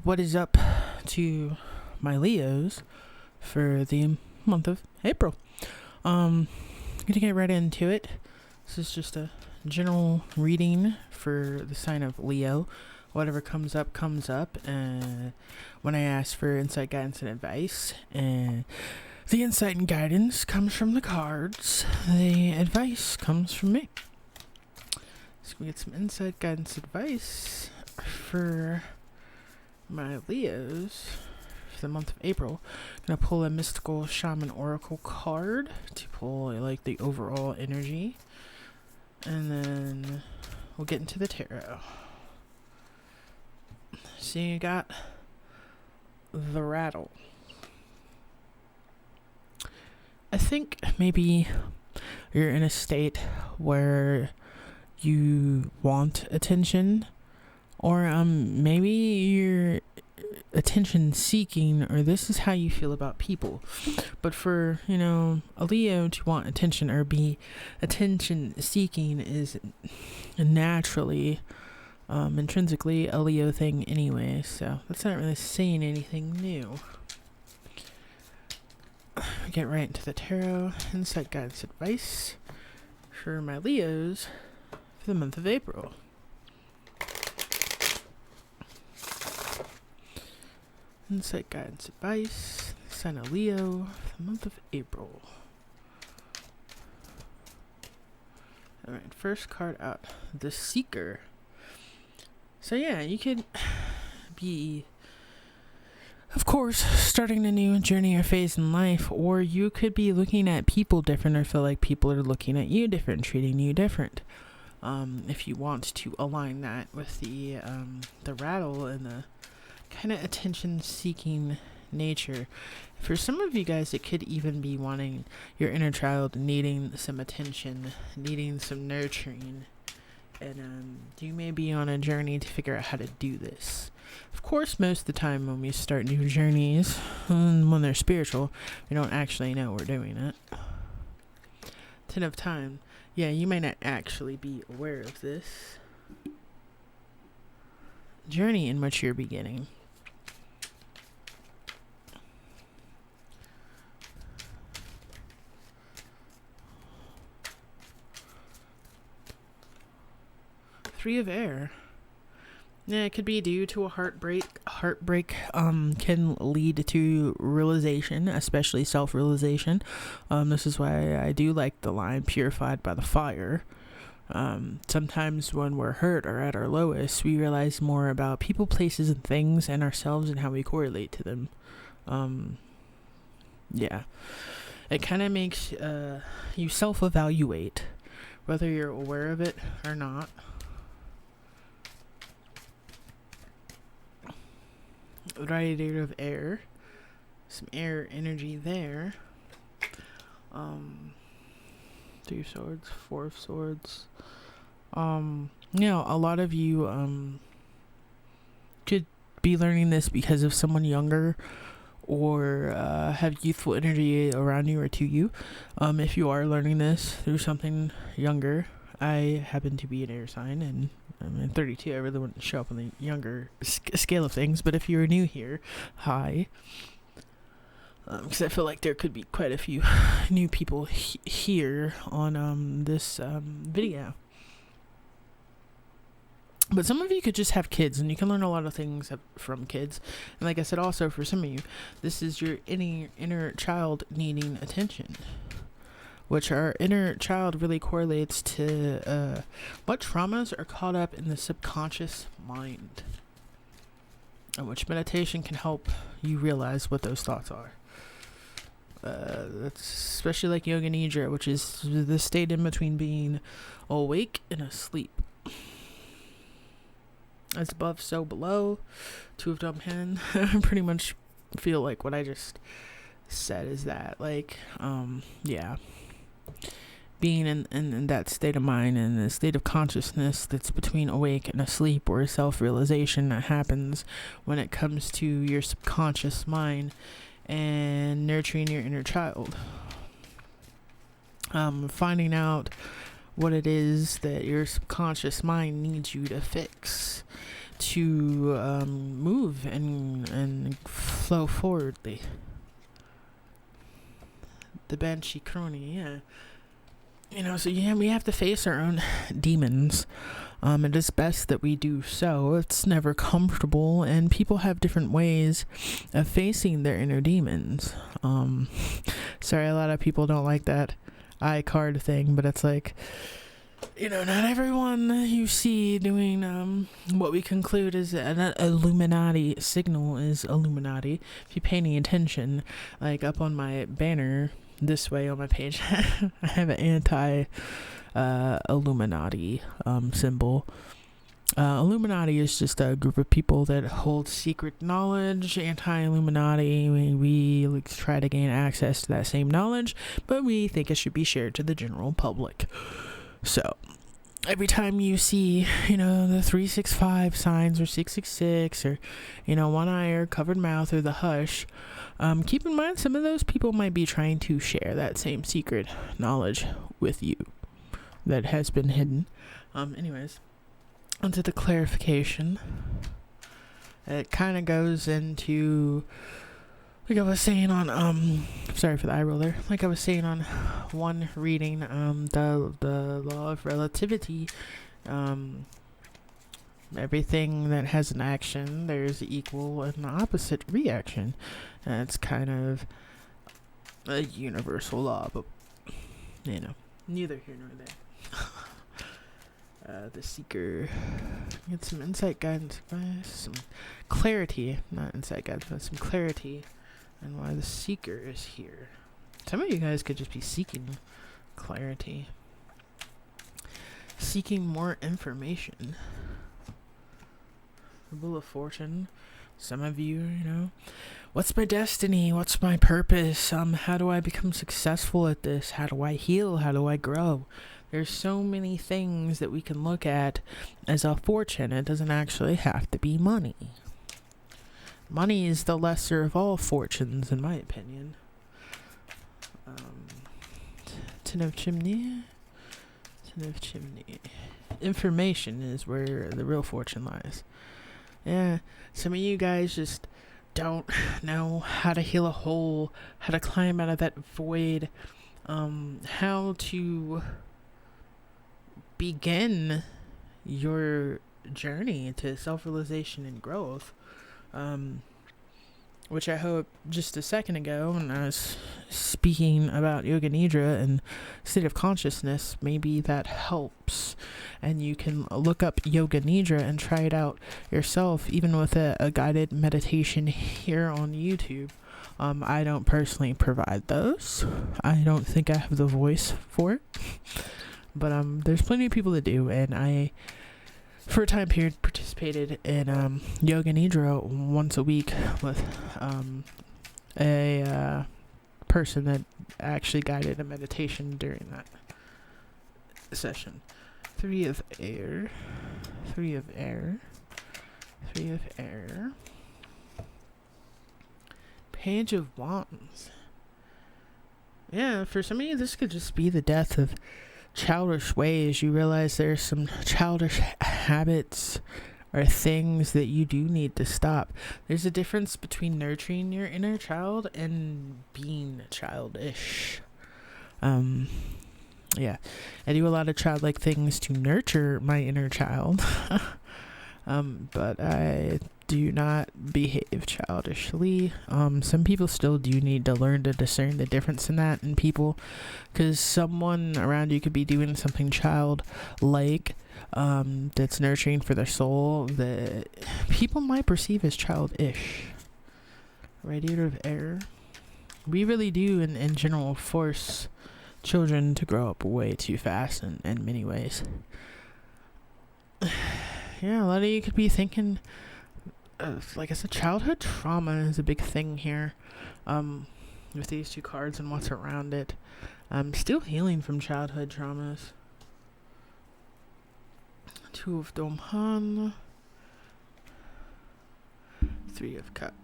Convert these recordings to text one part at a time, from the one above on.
what is up to my Leos for the month of April. I'm gonna get right into it. This is just a general reading for the sign of Leo. Whatever comes up, comes up. When I ask for insight, guidance, and advice, and the insight and guidance comes from the cards, the advice comes from me. So we get some insight, guidance, advice for my Leos for the month of April. I'm gonna pull a mystical shaman oracle card to pull like the overall energy, and then we'll get into the tarot. So you got the rattle. I think maybe you're in a state where you want attention, or maybe you're attention seeking, or this is how you feel about people. But for a Leo to want attention or be attention seeking is naturally intrinsically a Leo thing anyway, so that's not really saying anything new. Get right into the tarot. Insight, guidance, advice for my Leos for the month of April. Insight, guidance, advice, sign of Leo for the month of April. Alright, first card out, the Seeker. So yeah, you could be, of course, starting a new journey or phase in life, or you could be looking at people different or feel like people are looking at you different, treating you different. If you want to align that with the rattle and the kind of attention-seeking nature. For some of you guys, it could even be wanting your inner child needing some attention, needing some nurturing. And you may be on a journey to figure out how to do this. Of course, most of the time when we start new journeys, when they're spiritual, we don't actually know we're doing it. 10 of time. Yeah, you may not actually be aware of this journey in which you're beginning. Three of air. Yeah, it could be due to a heartbreak. Heartbreak can lead to realization, especially self-realization. This is why I do like the line purified by the fire. Sometimes when we're hurt or at our lowest, we realize more about people, places, and things, and ourselves and how we correlate to them. Yeah. It kind of makes you self-evaluate, whether you're aware of it or not. Radiator of air, some air energy there. 3 of swords, 4 of swords. A lot of you could be learning this because of someone younger, or have youthful energy around you or to you. If you are learning this through something younger, I happen to be an air sign, and I'm 32. I really wouldn't show up on the younger scale of things, but if you're new here, hi. Because I feel like there could be quite a few new people here on this video. But some of you could just have kids, and you can learn a lot of things from kids. And like I said, also for some of you, this is your inner child needing attention, which our inner child really correlates to what traumas are caught up in the subconscious mind, and which meditation can help you realize what those thoughts are. That's especially like Yoga Nidra, which is the state in between being awake and asleep. As above, so below. 2 of dumb hen. I pretty much feel like what I just said is that, like, yeah. Being in that state of mind and the state of consciousness that's between awake and asleep, or self-realization that happens when it comes to your subconscious mind and nurturing your inner child. Finding out what it is that your subconscious mind needs you to fix. to move and flow forwardly. The Banshee Crony, yeah. So we have to face our own demons. It is best that we do so. It's never comfortable, and people have different ways of facing their inner demons. Sorry, a lot of people don't like that iCard thing, but it's like, not everyone you see doing what we conclude is an Illuminati signal is Illuminati. If you pay any attention, like up on my banner this way on my page, I have an anti-Illuminati symbol. Illuminati is just a group of people that hold secret knowledge. Anti-Illuminati, we try to gain access to that same knowledge, but we think it should be shared to the general public. So, every time you see, the 365 signs or 666 or, one eye or covered mouth or the hush, keep in mind some of those people might be trying to share that same secret knowledge with you that has been hidden. Anyways, onto the clarification. It kind of goes into, like I was saying on, sorry for the eye roll there. Like I was saying on one reading, the law of relativity, everything that has an action, there's equal and opposite reaction. And it's kind of a universal law, but, neither here nor there. The Seeker. Get some insight, guidance, some clarity, not insight, guidance, but some clarity on why the Seeker is here. Some of you guys could just be seeking clarity. Seeking more information. The Wheel of Fortune. Some of you, what's my destiny? What's my purpose? How do I become successful at this? How do I heal? How do I grow? There's so many things that we can look at as a fortune. It doesn't actually have to be money. Money is the lesser of all fortunes, in my opinion. Tin of Chimney. Information is where the real fortune lies. Yeah, some of you guys just don't know how to heal a hole, how to climb out of that void, how to begin your journey to self-realization and growth, which I hope just a second ago when I was speaking about Yoga Nidra and state of consciousness, maybe that helps, and you can look up Yoga Nidra and try it out yourself, even with a guided meditation here on YouTube. I don't personally provide those. I don't think I have the voice for it. But there's plenty of people that do, and I, for a time period, participated in Yoga Nidra once a week with a person that actually guided a meditation during that session. Three of air. Page of Wands. Yeah, for some of you, this could just be the death of childish ways. You realize there's some childish habits or things that you do need to stop. There's a difference between nurturing your inner child and being childish. Yeah, I do a lot of childlike things to nurture my inner child, but I do not behave childishly. Some people still do need to learn to discern the difference in that in people, because someone around you could be doing something childlike, that's nurturing for their soul that people might perceive as childish. Radiator of air. We really do in general force children to grow up way too fast in many ways. Yeah, a lot of you could be thinking, like I said, childhood trauma is a big thing here, with these two cards and what's around it. Still healing from childhood traumas. Two of Domhan. Three of Cups.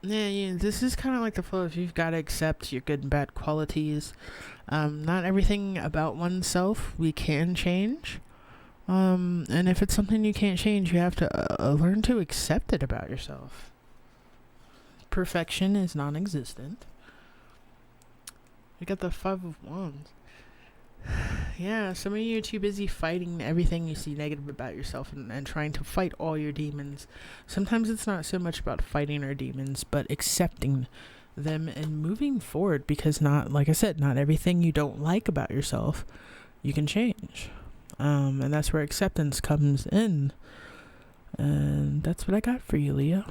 Yeah, this is kind of like the flow of you've got to accept your good and bad qualities. Not everything about oneself we can change. And if it's something you can't change, you have to learn to accept it about yourself. Perfection is non-existent. We got the Five of Wands. Yeah, some of you are too busy fighting everything you see negative about yourself and trying to fight all your demons. Sometimes it's not so much about fighting our demons, but accepting them and moving forward, because like I said, not everything you don't like about yourself you can change. And that's where acceptance comes in. And that's what I got for you, Leo.